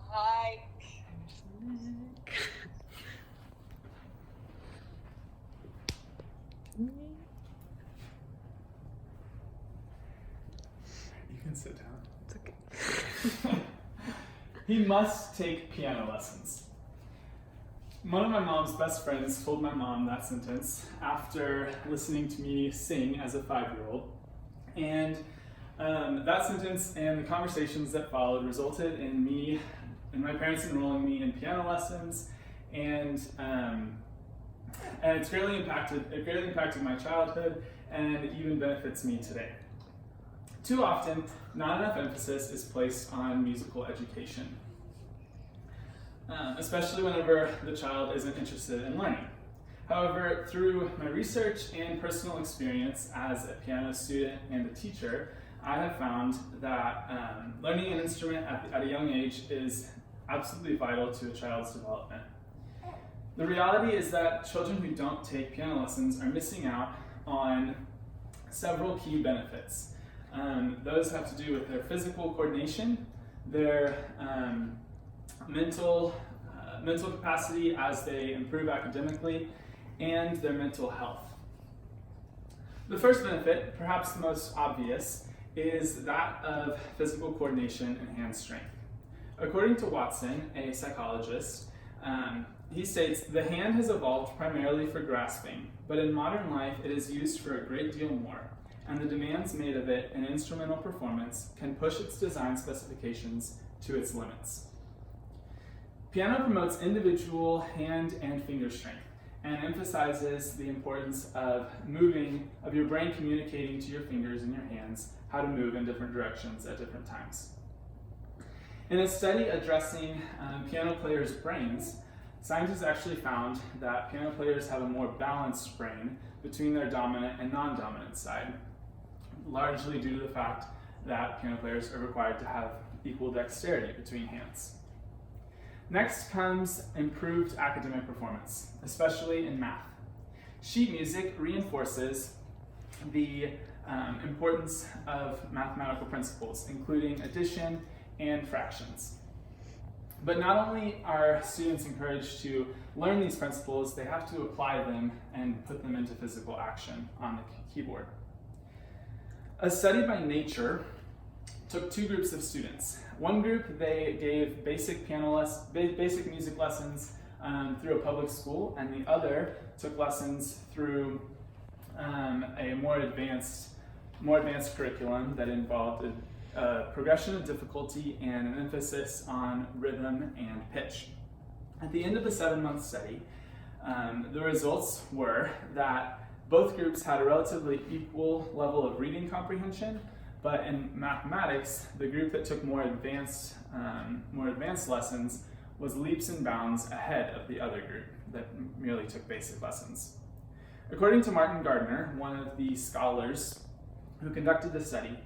Hi. You can sit down. It's okay. He must take piano lessons. One of my mom's best friends told my mom that sentence after listening to me sing as a 5-year-old. And that sentence and the conversations that followed resulted in me and my parents enrolling me in piano lessons, and it greatly impacted my childhood, and it even benefits me today. Too often, not enough emphasis is placed on musical education, especially whenever the child isn't interested in learning. However, through my research and personal experience as a piano student and a teacher, I have found that learning an instrument at a young age is absolutely vital to a child's development. The reality is that children who don't take piano lessons are missing out on several key benefits. Those have to do with their physical coordination, their mental capacity as they improve academically, and their mental health. The first benefit, perhaps the most obvious, is that of physical coordination and hand strength. According to Watson, a psychologist, he states, "The hand has evolved primarily for grasping, but in modern life it is used for a great deal more, and the demands made of it in instrumental performance can push its design specifications to its limits." Piano promotes individual hand and finger strength and emphasizes the importance of your brain communicating to your fingers and your hands how to move in different directions at different times. In a study addressing piano players' brains, scientists actually found that piano players have a more balanced brain between their dominant and non-dominant side, largely due to the fact that piano players are required to have equal dexterity between hands. Next comes improved academic performance, especially in math. Sheet music reinforces the importance of mathematical principles, including addition and fractions. But not only are students encouraged to learn these principles, they have to apply them and put them into physical action on the keyboard. A study by Nature took 2 groups of students. One group, they gave basic music lessons through a public school, and the other took lessons through a more advanced curriculum that involved a progression of difficulty and an emphasis on rhythm and pitch. At the end of the 7-month study, the results were that both groups had a relatively equal level of reading comprehension, but in mathematics, the group that took more advanced lessons was leaps and bounds ahead of the other group that merely took basic lessons. According to Martin Gardner, one of the scholars who conducted the study,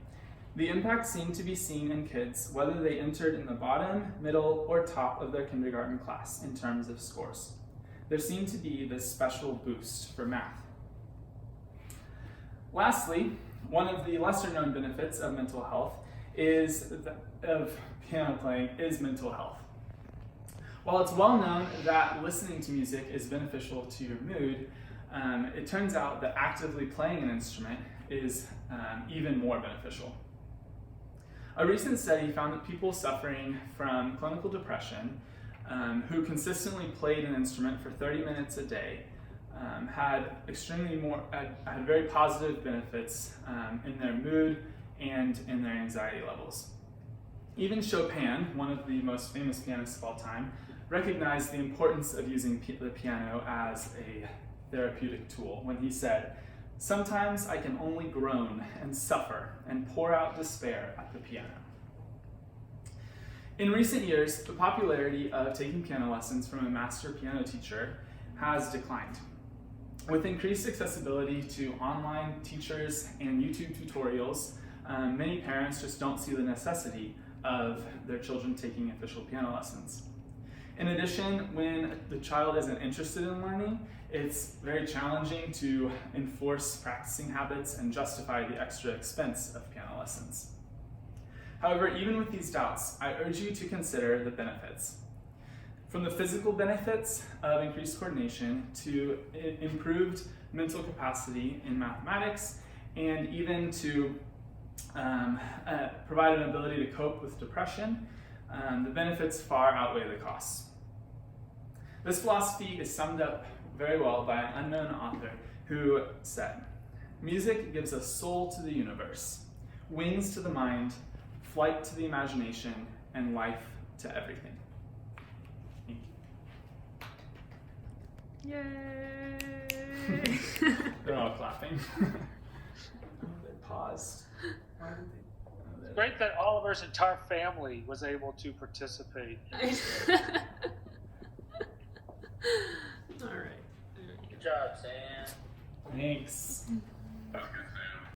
the impact seemed to be seen in kids whether they entered in the bottom, middle, or top of their kindergarten class in terms of scores. There seemed to be this special boost for math. Lastly, one of the lesser known benefits of mental health of piano playing is mental health. While it's well known that listening to music is beneficial to your mood, it turns out that actively playing an instrument is even more beneficial. A recent study found that people suffering from clinical depression who consistently played an instrument for 30 minutes a day had very positive benefits in their mood and in their anxiety levels. Even Chopin, one of the most famous pianists of all time, recognized the importance of using the piano as a therapeutic tool when he said, "Sometimes I can only groan and suffer and pour out despair at the piano." In recent years, the popularity of taking piano lessons from a master piano teacher has declined. With increased accessibility to online teachers and YouTube tutorials, many parents just don't see the necessity of their children taking official piano lessons. In addition, when the child isn't interested in learning, it's very challenging to enforce practicing habits and justify the extra expense of piano lessons. However, even with these doubts, I urge you to consider the benefits. From the physical benefits of increased coordination to improved mental capacity in mathematics, and even to provide an ability to cope with depression, the benefits far outweigh the costs. This philosophy is summed up very well by an unknown author who said, "Music gives a soul to the universe, wings to the mind, flight to the imagination, and life to everything." Thank you. Yay! They're all clapping. They paused. Why did they? Oh, It's great that Oliver's entire family was able to participate. All right. Good job, Sam. Thanks. I was gonna say,